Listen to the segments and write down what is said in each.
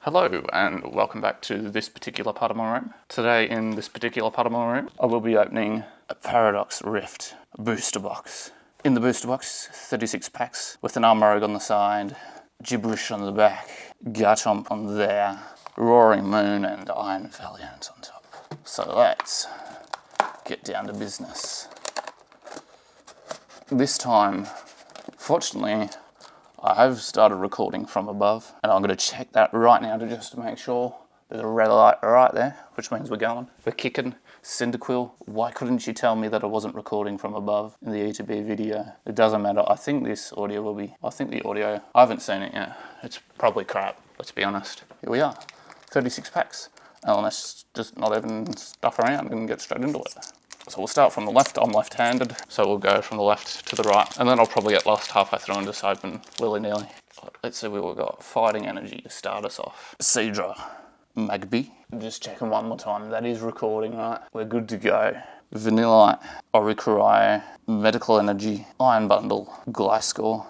Hello and welcome back to this particular part of my room. Today in this particular part of my room I will be opening a Paradox Rift booster box. In the booster box, 36 packs with an Armorog on the side, Gibberish on the back, Garchomp on there, Roaring Moon and Iron Valiant on top. So let's get down to business. This time, fortunately, I have started recording from above, and I'm going to check that right now just to make sure. There's a red light right there, which means we're going. We're kicking. Cyndaquil, why couldn't you tell me that I wasn't recording from above in the E2B video? It doesn't matter. I think this audio will be... I haven't seen it yet. It's probably crap, let's be honest. Here we are, 36 packs. And let's just not even stuff around and get straight into it. So we'll start from the left. I'm left-handed, so we'll go from the left to the right, and then I'll probably get lost halfway through and just open willy-nilly. Let's see what we've got. Fighting Energy to start us off. Seadra, Magby. Just checking one more time. That is recording, right? We're good to go. Vanillite, Oricorio, Medical Energy, Iron Bundle, Gliscor,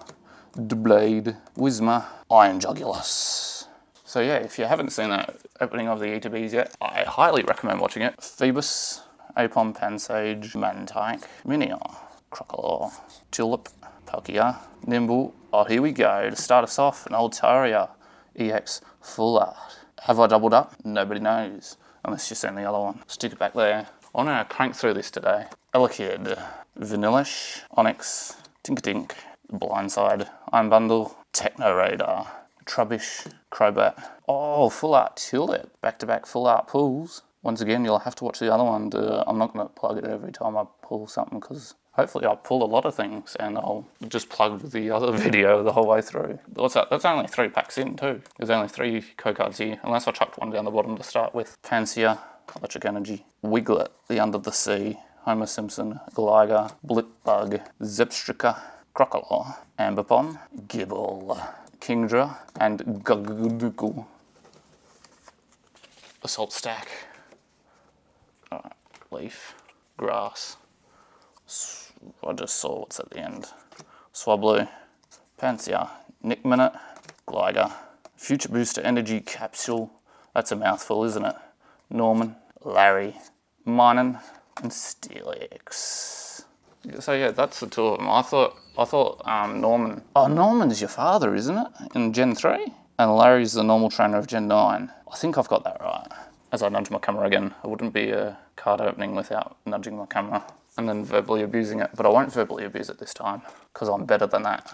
Doublade, Whismur, Iron Jugulus. So yeah, if you haven't seen that opening of the E2Bs yet, I highly recommend watching it. Phoebus, Apom, Pansage, Mantike, Minior, Crocodile, Tulip, Palkia, Nimble. Oh, here we go. To start us off, an Altaria EX Full Art. Have I doubled up? Nobody knows, unless you've seen the other one. Stick it back there. I'm going to crank through this today. Elekid, Vanillish, Onyx, Tinkatink, Blindside, Iron Bundle, Techno Radar, Trubbish, Crobat. Oh, Full Art Tulip. Back-to-back Full Art pulls. Once again, you'll have to watch the other one. I'm not going to plug it every time I pull something, because hopefully I'll pull a lot of things and I'll just plug the other video the whole way through. What's that? That's only 3 packs in too. There's only 3 code cards here, unless I chucked one down the bottom to start with. Pansia, Electric Energy, Wiglet, The Under the Sea, Homer Simpson, Gligar, Blipbug, Zepstrika, Crocodile, Ambipom, Gibble, Kingdra, and Gugudugu. Assault Stack. Alright, Leaf, Grass. I just saw what's at the end. Swablu, Pansia, Nick Minute, Gligar, Future Booster Energy Capsule. That's a mouthful, isn't it? Norman, Larry, Minun, and Steelix. So yeah, that's the 2 of them. I thought Norman. Oh, Norman's your father, isn't it? In Gen 3? And Larry's the normal trainer of Gen 9. I think I've got that right. As I nudge my camera again, it wouldn't be a card opening without nudging my camera and then verbally abusing it, but I won't verbally abuse it this time, because I'm better than that.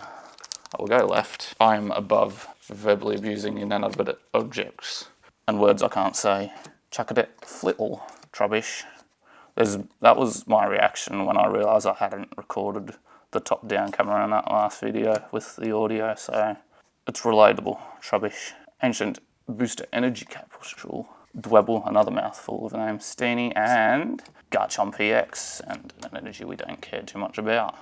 I will go left. I am above verbally abusing inanimate objects and words I can't say. Chuckadet, Flittle, Trubbish. That was my reaction when I realised I hadn't recorded the top-down camera in that last video with the audio, so it's relatable. Trubbish. Ancient Booster Energy Capsule. Dwebble, another mouthful of a name, Steenie, and Garchomp EX, and an energy we don't care too much about.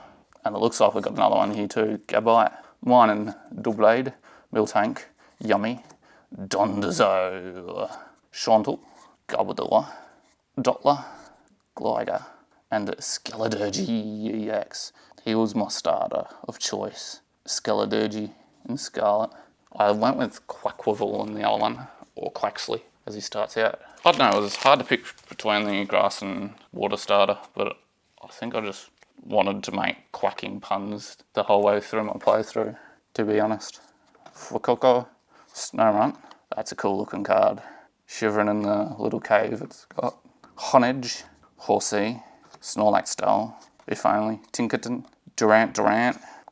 And it looks like we've got another one here too, Gabite, Minun, Doublade, Miltank, Yummy, Dondozo, Chantal, Garbodor, Dottler, Gligar, and Skeledirge EX. He was my starter of choice, Skeledirge and Scarlet. I went with Quackwivel in the other one, or Quaxley, as he starts out. I don't know, it was hard to pick between the grass and water starter, but I think I just wanted to make quacking puns the whole way through my playthrough, to be honest. Fuecoco, Snorunt, that's a cool looking card. Shivering in the little cave it's got. Honedge, Horsey, Snorlax, if only, Tinkerton, Durant,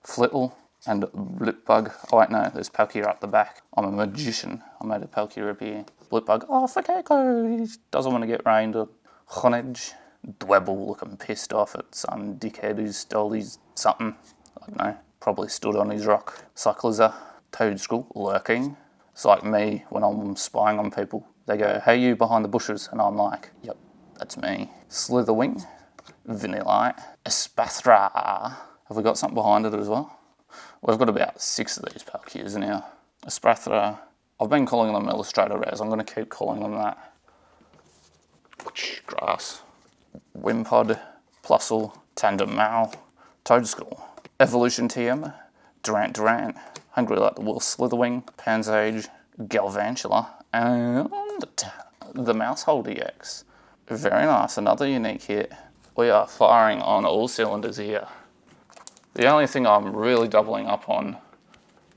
Flittle, and Blipbug. Oh wait, no, there's Palkia up the back. I'm a magician. I made a Palkia appear. Blipbug, oh, Fuecoco, he doesn't want to get rained. Honedge, Dwebble looking pissed off at some dickhead who stole his something. I don't know, probably stood on his rock. Cyclizer, Toadstool, lurking. It's like me when I'm spying on people. They go, hey you behind the bushes, and I'm like, yep, that's me. Slitherwing, Vanillite, Espathra. Have we got something behind it as well? We've got about 6 of these Palkias now. Espathra, I've been calling them Illustrator Rares, I'm going to keep calling them that. Grass, Wimpod, Plusle, Tandem Mal, Toadstool, Evolution TM, Durant, Hungry Like the Wolf, Slitherwing, Pansage, Galvantula, and the Mousehold EX. Very nice, another unique hit. We are firing on all cylinders here. The only thing I'm really doubling up on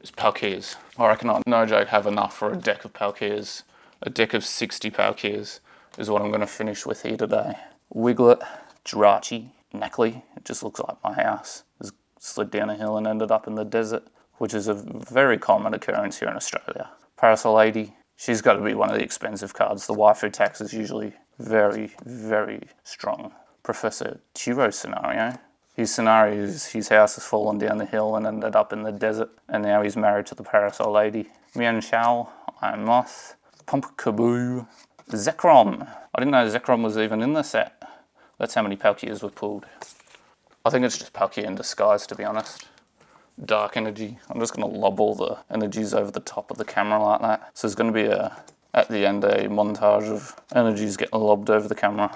is Palkias. I reckon I, no joke, have enough for a deck of Palkias. A deck of 60 Palkias is what I'm going to finish with here today. Wiglet, Jirachi, Knackley, it just looks like my house. Just slid down a hill and ended up in the desert, which is a very common occurrence here in Australia. Parasol Lady, she's got to be one of the expensive cards. The waifu tax is usually very, very strong. Professor Turo scenario. His scenario is his house has fallen down the hill and ended up in the desert, and now he's married to the Parasol Lady. Mian Shao, Iron Moth, Pumpkaboo, Zekrom. I didn't know Zekrom was even in the set. That's how many Palkias were pulled. I think it's just Palkia in disguise, to be honest. Dark energy. I'm just going to lob all the energies over the top of the camera like that. So there's going to be at the end, a montage of energies getting lobbed over the camera.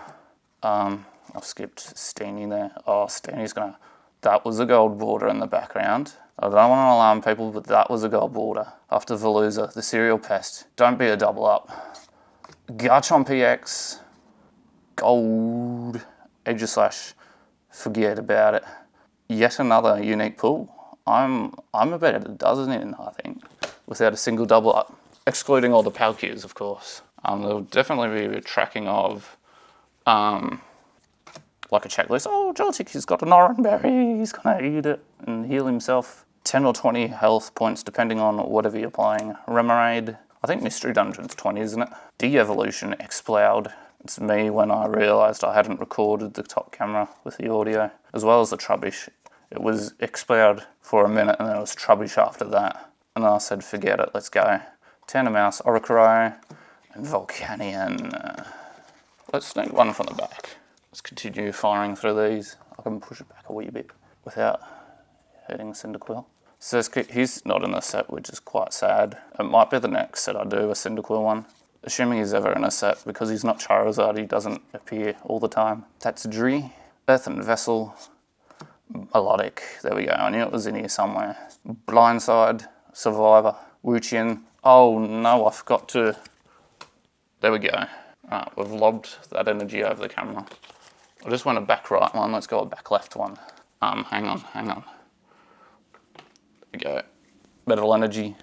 I've skipped Steenie there. Oh, Steenie's gonna... That was a gold border in the background. I don't want to alarm people, but that was a gold border. After Veluza, the serial pest. Don't be a double up. Garchomp EX. Gold. Aegislash. Forget about it. Yet another unique pull. I'm about a dozen in, I think, without a single double up. Excluding all the Palkias, of course. There'll definitely be a tracking of... like a checklist. Oh, Joltik, he's got an orange berry, he's gonna eat it and heal himself. 10 or 20 health points depending on whatever you're playing. Remoraid, I think Mystery Dungeon's 20, isn't it? De-Evolution, Exploud. It's me when I realised I hadn't recorded the top camera with the audio, as well as the Trubbish. It was Exploud for a minute and then it was Trubbish after that. And I said, forget it, let's go. Tandemaus, Oricaro, and Volcanion. Let's sneak one from the back. Let's continue firing through these. I can push it back a wee bit without hurting Cyndaquil. Surskit, he's not in the set, which is quite sad. It might be the next set I do, a Cyndaquil one. Assuming he's ever in a set, because he's not Charizard, he doesn't appear all the time. Tatsujiri, Earthen Vessel, Melodic, there we go, I knew it was in here somewhere. Blindside, Survivor, Wuchian. Oh no, I forgot to... There we go. Alright, we've lobbed that energy over the camera. I just went a back right one, let's go a back left one. Hang on. There we go. Metal Energy,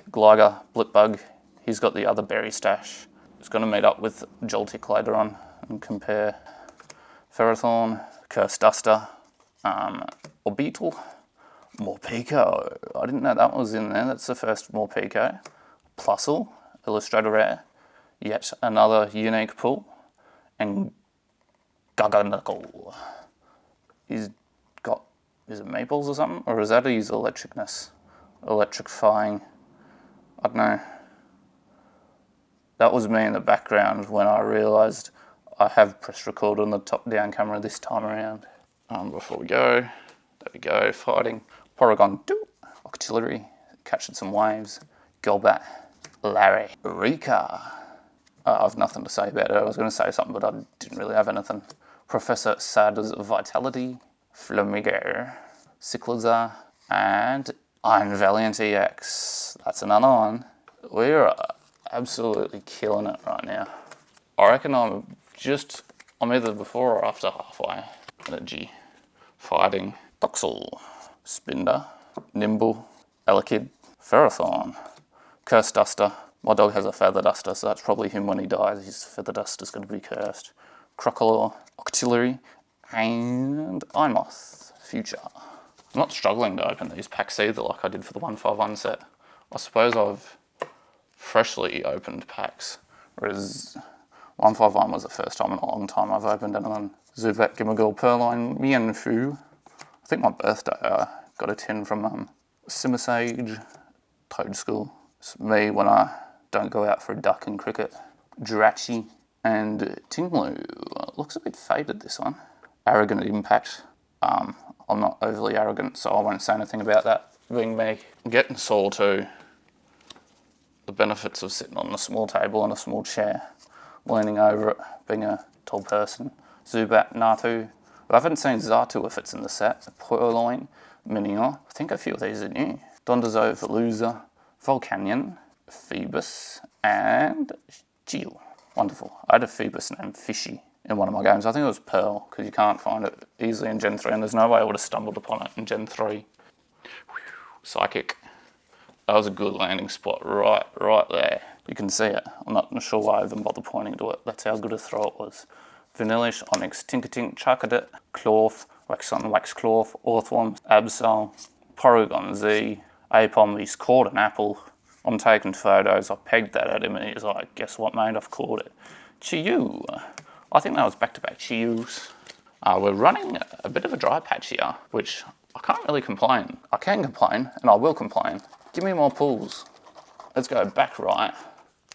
Gligar, Blipbug. He's got the other berry stash. He's going to meet up with Joltik later on and compare. Ferrothorn, Curse Duster, Orbeetle, Morpeko. I didn't know that was in there, that's the first Morpeko. Plusle, Illustrator Rare. Yet another unique pull, and Garganacl. He's got, is it Maples or something? Or is that his electricness? Electrifying, I don't know. That was me in the background when I realised I have pressed record on the top-down camera this time around. Before we go, there we go, fighting. Porygon 2, Octillery, catching some waves. Golbat, Larry, Rika. I've nothing to say about it. I was going to say something, but I didn't really have anything. Professor Sada's Vitality, Flamigo, Cyclizar, and Iron Valiant EX. That's another one. We're absolutely killing it right now. I reckon I'm either before or after halfway. Energy, Fighting, Toxel, Spinder, Nimble, Elekid, Ferrothorn, Curse Duster. My dog has a Feather Duster, so that's probably him when he dies. His Feather Duster's going to be cursed. Crocodile, Octillery, and Imoth, Future. I'm not struggling to open these packs either like I did for the 151 set. I suppose I've freshly opened packs, whereas 151 was the first time in a long time I've opened anything. Zubat, Gimmighoul, Purloin, Mienfoo. I think my birthday I got a tin from Simisage, Toadstool. It's me when I don't go out for a duck and cricket. Jirachi and Tinglu. Looks a bit faded, this one. Arrogant Impact. I'm not overly arrogant, so I won't say anything about that being me. Getting Saw too. The benefits of sitting on a small table on a small chair, leaning over it, being a tall person. Zubat, Natu. I haven't seen Xatu if it's in the set. Purloin, Minior. I think a few of these are new. Dondozo, Veluza, Volcanion, Phoebus, and Jill. Wonderful. I had a Phoebus named Fishy in one of my games. I think it was Pearl, because you can't find it easily in Gen 3, and there's no way I would have stumbled upon it in Gen 3. Psychic. That was a good landing spot right there. You can see it. I'm not sure why I even bothered pointing to it. That's how good a throw it was. Vanillish, Onyx, Tinkertink, Chuckadit, Clorf, Waxon, Waxclorf, Orthworm, Absol, Porygon Z, Apom. He's caught an apple. I'm taking photos. I pegged that at him and he's like, guess what, mate? I've caught it. Chiyu. I think that was back-to-back Chiyus. We're running a bit of a dry patch here, which I can't really complain. I can complain, and I will complain. Give me more pulls. Let's go back right.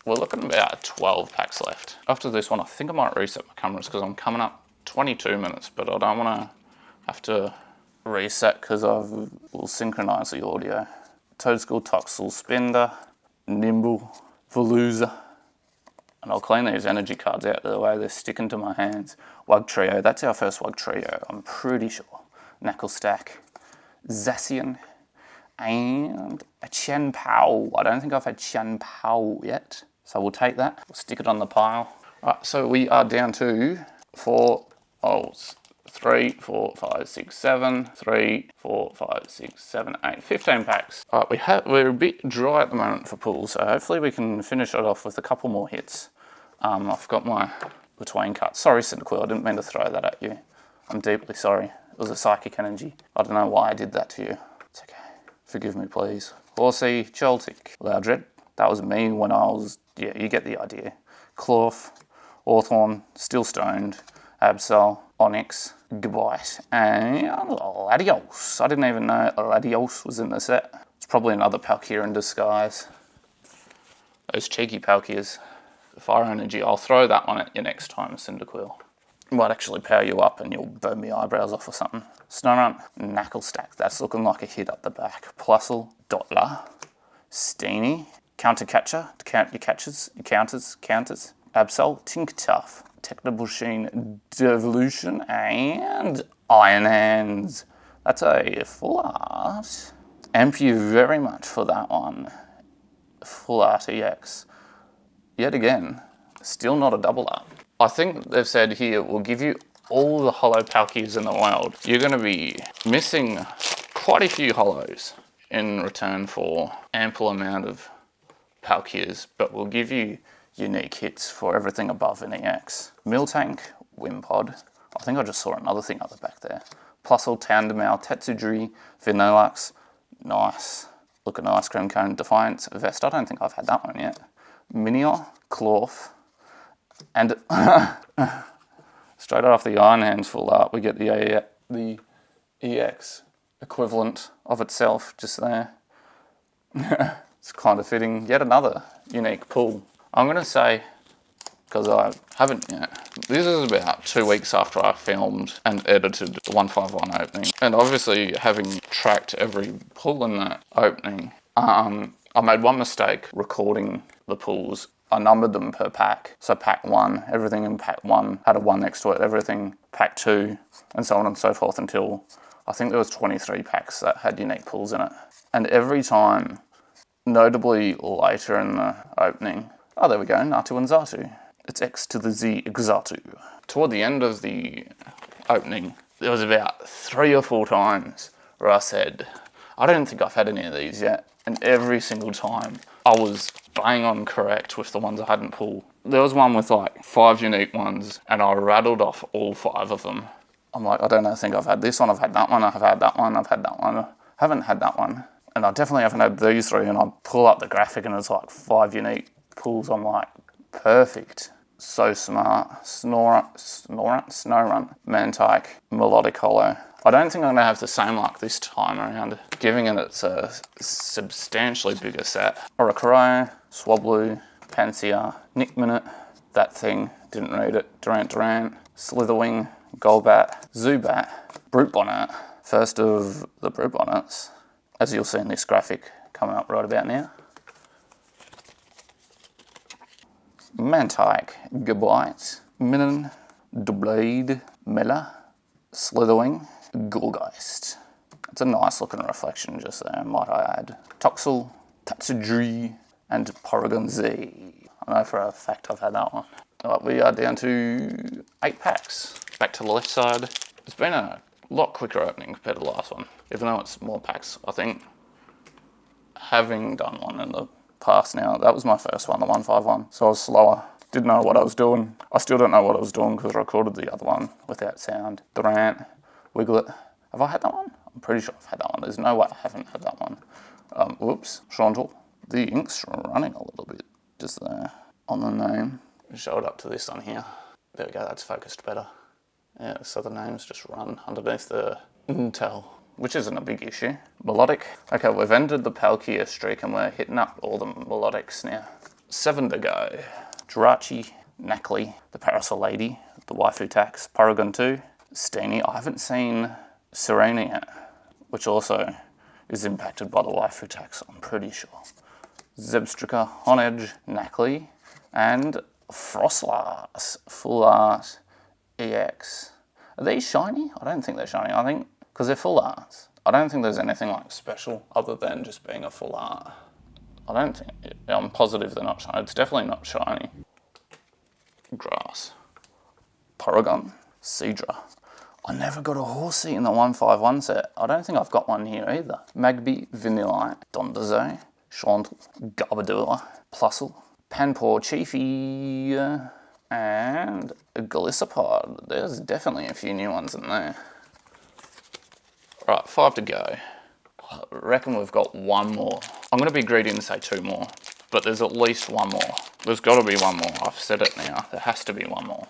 We're looking at about 12 packs left. After this one, I think I might reset my cameras because I'm coming up 22 minutes, but I don't want to have to reset because I will synchronize the audio. Toadskull, Toxel, Spender, Nimble, Veluza. And I'll clean these energy cards out of the way they're sticking to my hands. Wugtrio, that's our first Wugtrio, I'm pretty sure. Knucklestack, Zacian, and a Chien-Pao. I don't think I've had Chien-Pao yet, so we'll take that. We'll stick it on the pile. Right, so we are down to 3, 4, 5, 6, 7, 3, 4, 5, 6, 7, 8, 15 packs. All right, we're a bit dry at the moment for pulls, so hopefully we can finish it off with a couple more hits. I've got my between cuts. Sorry, Cyndaquil, I didn't mean to throw that at you. I'm deeply sorry. It was a psychic energy. I don't know why I did that to you. It's okay. Forgive me, please. Horsey, Choltic, Loudred. That was me when I was... Yeah, you get the idea. Clorf, Orthorn, Still Stoned, Absol, Onyx, Gabite, and Latios. I didn't even know Latios was in the set. It's probably another Palkia in disguise. Those cheeky Palkias. Fire Energy. I'll throw that one at you next time, Cyndaquil. Might actually power you up and you'll burn me eyebrows off or something. Snorunt, Knucklestack. That's looking like a hit up the back. Plusle, Dottler, Steenie, Countercatcher to count your catches, your counters. Absol, Tinktuff, Technobushine, Devolution, and Iron Hands. That's a full art. Thank you very much for that one. Full art EX. Yet again, still not a double art. I think they've said here, we'll give you all the holo Palkias in the world. You're going to be missing quite a few holos in return for ample amount of Palkias, but we'll give you unique hits for everything above an EX. Miltank, Wimpod. I think I just saw another thing up the back there. Plusle, Tandemau, Tetsujiri, Vanillux. Nice. Looking ice cream cone. Defiance, Vest. I don't think I've had that one yet. Minior, Clorf, and straight off the Iron Hands full art, we get the EX equivalent of itself just there. It's kind of fitting. Yet another unique pull. I'm going to say, because I haven't yet, this is about 2 weeks after I filmed and edited the 151 opening. And obviously, having tracked every pull in that opening, I made one mistake recording the pulls. I numbered them per pack. So pack 1, everything in pack 1 had a 1 next to it, everything pack 2, and so on and so forth until I think there was 23 packs that had unique pulls in it. And every time, notably later in the opening, oh, there we go, Natu and Xatu. It's X to the Z Xatu. Toward the end of the opening, there was about 3 or 4 times where I said, I don't think I've had any of these yet. And every single time, I was bang on correct with the ones I hadn't pulled. There was one with like 5 unique ones, and I rattled off all 5 of them. I'm like, I don't think I've had this one, I've had that one, I've had that one, I've had that one. I haven't had that one. And I definitely haven't had these 3, and I pull up the graphic and it's like 5 unique pulls. I'm like, perfect. So smart. Snorunt, Mantike, Melodic Holo. I don't think I'm going to have the same luck this time around, given it it's a substantially bigger set. Oricorio, Swablu, Pansear, Nick Minute, that thing, didn't read it, Durant, Slitherwing, Golbat, Zubat, Brute Bonnet, first of the Brute Bonnets, as you'll see in this graphic coming up right about now. Mantike, Gabite, Minun, Doublade, Mela, Slitherwing, Gourgeist. It's a nice looking reflection just there, might I add. Toxel, Tatsujiri, and Porygon Z. I know for a fact I've had that one. Right, we are down to 8 packs. Back to the left side. It's been a lot quicker opening compared to the last one, even though it's more packs. I think having done one in the past now, that was my first one, the 151, so I was slower. Didn't know what I was doing. I still don't know what I was doing because I recorded the other one without sound. Durant, Wiglet. Have I had that one? I'm pretty sure I've had that one. There's no way I haven't had that one. Whoops, Chantal. The ink's running a little bit just there on the name. Show it up to this one here. There we go, that's focused better. Yeah, so the name's just run underneath the Intel, which isn't a big issue. Melodic. Okay, we've ended the Palkia streak and we're hitting up all the melodics now. 7 to go. Jirachi, Nacli, the Parasol Lady, the Waifu Tax, Porygon 2, Steenie. I haven't seen Serena yet, which also is impacted by the Waifu Tax, I'm pretty sure. Zebstrika, Honedge, Nacli, and Frostlass, Full Art, EX. Are these shiny? I don't think they're shiny. I think, because they're full arts, I don't think there's anything like special other than just being a full art. I don't think, I'm positive they're not shiny. It's definitely not shiny. Grass. Porygon. Seadra. I never got a Horsey in the 151 set. I don't think I've got one here either. Magby, Vanillite, Dondozo, Chantal, Garbodor, Plusle, Panpour, Chiefy, and a Golisopod. There's definitely a few new ones in there. Right, 5 to go. I reckon we've got one more. I'm going to be greedy and say 2 more, but there's at least one more. There's got to be one more. I've said it now. There has to be one more.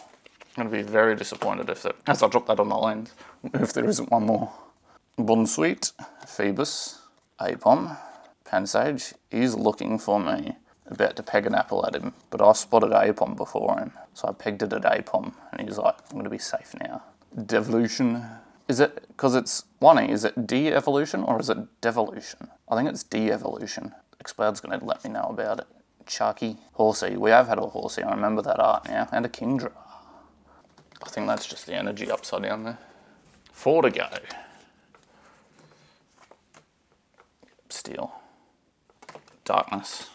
I'm going to be very disappointed if it, as I drop that on the lens, if there isn't one more. Bonsweet, Phoebus, Apom, Pansage. He's looking for me. About to peg an apple at him, but I spotted Apom before him, so I pegged it at Apom, and he's like, I'm going to be safe now. Devolution. Is it, because it's 1E, is it de-evolution or is it devolution? I think it's de-evolution. Exploud's going to let me know about it. Sharky, Horsey. We have had a Horsey, I remember that art now. And a Kingdra. I think that's just the energy upside down there. 4 to go. Steel. Darkness.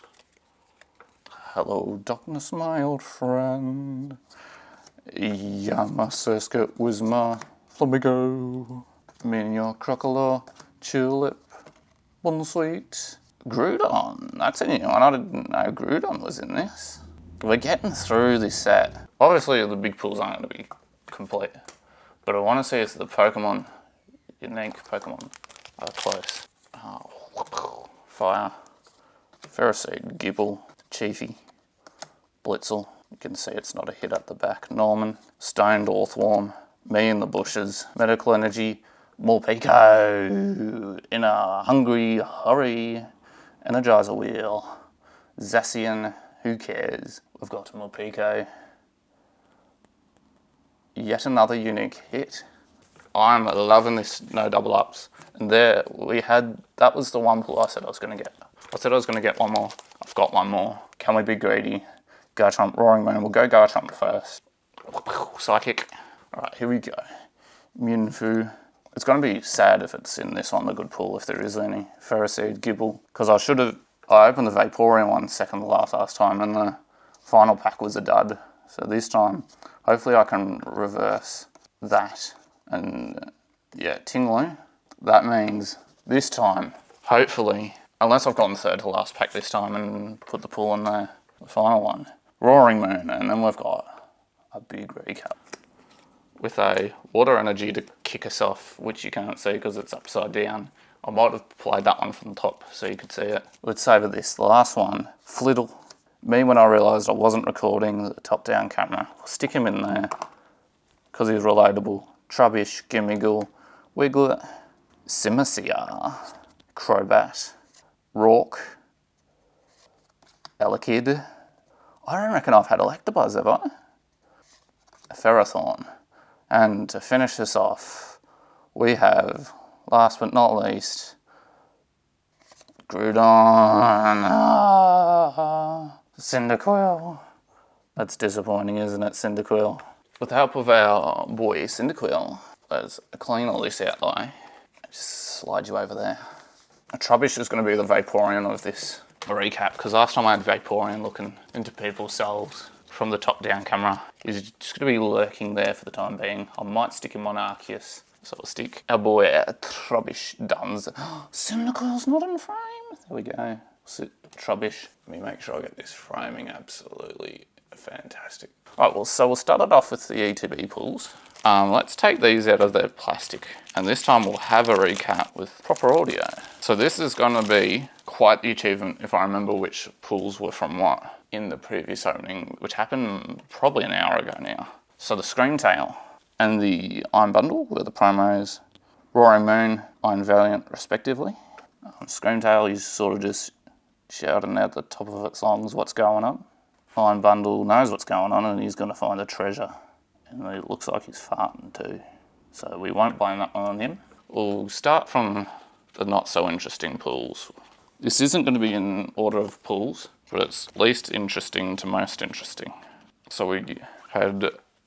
Hello, darkness, my old friend. Yeah, my skirt was my flamingo. Minion, Crocodile, Tulip, Bonsweet, Groudon. That's a new one. I didn't know Groudon was in this. We're getting through this set. Obviously, the big pulls aren't going to be complete, but I want to see if the Pokemon, unique Pokemon, are close. Oh, Fire, Ferroseed, Gibble, Chiefy, Blitzel. You can see it's not a hit at the back. Norman, Stoned Orthworm, Me in the Bushes, Medical Energy, Morpeko, In a Hungry Hurry, Energizer Wheel, Zacian, Who Cares? We've got Morpeko. Yet another unique hit. I'm loving this no double ups. And there we had, that was the one pull I said I was going to get. I said I was going to get one more. I've got one more. Can we be greedy? Garchomp, Roaring Moon. We'll go Garchomp first. Psychic. Alright, here we go. Mewtwo. It's going to be sad if it's in this one, the good pull, if there is any. Ferroseed, Gibble. Because I opened the Vaporeon one second to last time, and the final pack was a dud. So this time, hopefully I can reverse that. And yeah, Tinglu. That means this time, hopefully, unless I've gotten third to last pack this time and put the pull in there, the final one. Roaring Moon, and then we've got a big recap with a water energy to kick us off, which you can't see because it's upside down. I might have played that one from the top so you could see it. Let's savour this. The last one, Flittle. Me, when I realised I wasn't recording the top-down camera, I'll stick him in there because he's relatable. Trubbish, Gimmiggle, Wiglet, Simicia, Crobat, Rourke, Elekid. I don't reckon I've had Electabuzz ever. A Ferrothorn. And to finish this off, we have, last but not least, Groudon. Cyndaquil. That's disappointing, isn't it, Cyndaquil? With the help of our boy Cyndaquil, let's clean all this out, though. Just slide you over there. A Trubbish is going to be the Vaporeon of this a recap, because last time I had Vaporeon looking into people's souls from the top-down camera. He's just going to be lurking there for the time being. I might stick him on Arceus. So I'll stick our boy Trubbish Duns. Cyndaquil's not in frame. There we go. Sit Trubbish. Let me make sure I get this framing absolutely fantastic. Alright, well, so we'll start it off with the ETB pulls. Let's take these out of their plastic. And this time we'll have a recap with proper audio. So this is going to be quite the achievement if I remember which pulls were from what in the previous opening, which happened probably an hour ago now. So the Screamtail and the Iron Bundle were the promos. Roaring Moon, Iron Valiant, respectively. Screamtail is sort of just shouting out the top of its lungs what's going on. Iron Bundle knows what's going on and he's going to find a treasure. And it looks like he's farting too. So we won't blame that one on him. We'll start from the not so interesting pulls. This isn't going to be in order of pulls, but it's least interesting to most interesting. So we had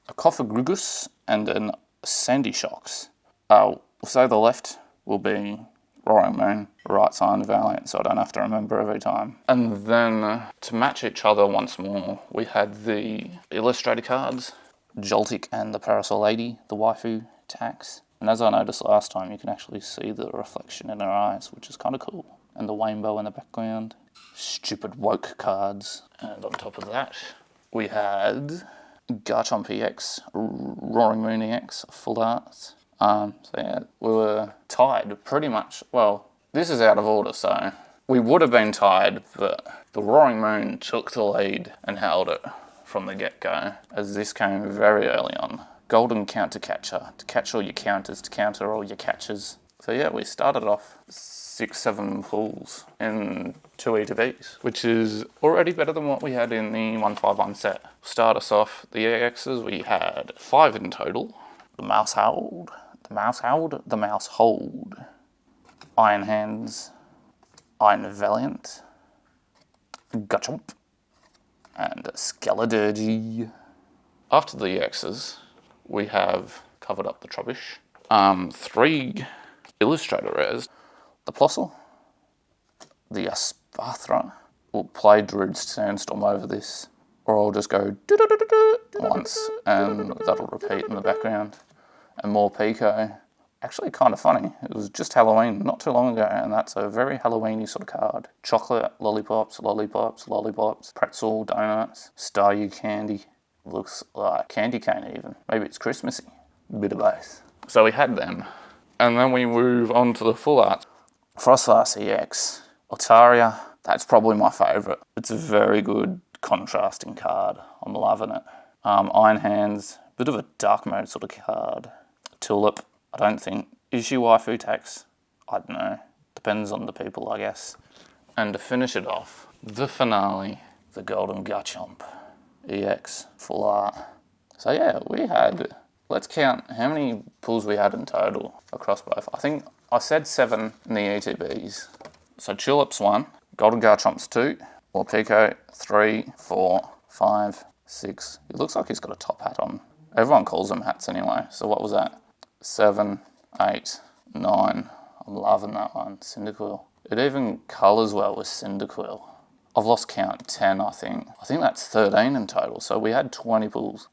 a Cophagrugus and an Sandy Shocks. We'll say the left will be Roaring Moon, the right side Valiant, so I don't have to remember every time. And then to match each other once more, we had the illustrator cards, Joltik and the Parasol Lady, the waifu tax. And as I noticed last time, you can actually see the reflection in her eyes, which is kind of cool. And the rainbow in the background. Stupid woke cards. And on top of that, we had Garchomp EX, Roaring Moon EX, full art. So yeah, we were tied pretty much. Well, this is out of order, so we would have been tied, but the Roaring Moon took the lead and held it from the get-go, as this came very early on. Golden Counter Catcher, to catch all your counters, to counter all your catches. So yeah, we started off 6-7 pulls in 2 ETBs, which is already better than what we had in the 151 set. Start us off, the EXs, we had 5 in total. The Mouse Hold, the Mouse Hold, the Mouse Hold. Iron Hands, Iron Valiant, Garchomp, and Skeledirge. After the EXs, we have covered up the Trubbish. 3 illustrator rares. The Plossel, the Aspathra. We'll play Druid Sandstorm over this, or I'll just go once and that'll repeat in the background. And more Pico. Actually kind of funny. It was just Halloween not too long ago, and that's a very Halloween-y sort of card. Chocolate, lollipops, lollipops, lollipops, pretzel, donuts, Staryu candy. Looks like candy cane even. Maybe it's Christmassy. Bit of both. So we had them. And then we move on to the full art. Frostlass EX. Otaria. That's probably my favourite. It's a very good contrasting card. I'm loving it. Iron Hands. Bit of a dark mode sort of card. Tulip. I don't think. Is she waifu tax? I don't know. Depends on the people, I guess. And to finish it off, the finale. The Golden Garchomp EX. Full art. So yeah, we had... Let's count how many pulls we had in total across both. I think I said 7 in the ETBs. So Tulip's 1, Golden Garchomp's 2, Morpeko 3, 4, 5, 6. It looks like he's got a top hat on. Everyone calls them hats anyway. So what was that? 7, 8, 9. I'm loving that one. Cyndaquil. It even colours well with Cyndaquil. I've lost count, 10 I think. I think that's 13 in total. So we had 20 pulls.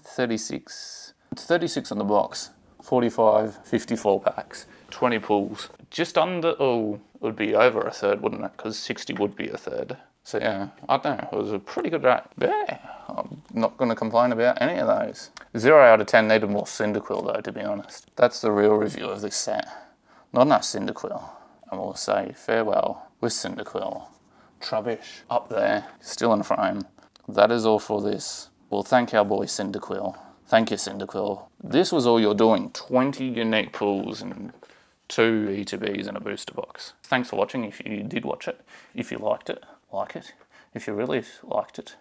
36. 36 in the box. 45, 54 packs. 20 pulls. Just under, it would be over a third, wouldn't it? Because 60 would be a third. So yeah, I don't know. It was a pretty good rate. Yeah, I'm not going to complain about any of those. 0 out of 10 needed more Cyndaquil though, to be honest. That's the real review of this set. Not enough Cyndaquil. And we'll say farewell with Cyndaquil. Trubbish up there, still in frame. That is all for this. We'll thank our boy Cyndaquil. Thank you, Cyndaquil. This was all you're doing. 20 unique pulls and 2 ETBs and a booster box. Thanks for watching if you did watch it. If you liked it, like it. If you really liked it,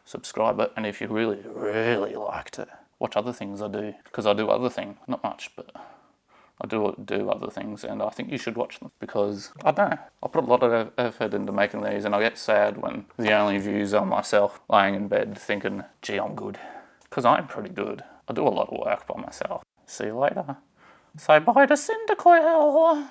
subscribe it. And if you really, really liked it, watch other things I do. Because I do other things. Not much, but I do other things, and I think you should watch them because, I don't know, I put a lot of effort into making these, and I get sad when the only views are myself laying in bed thinking, gee, I'm good. Because I'm pretty good. I do a lot of work by myself. See you later. Say bye to Cyndaquil.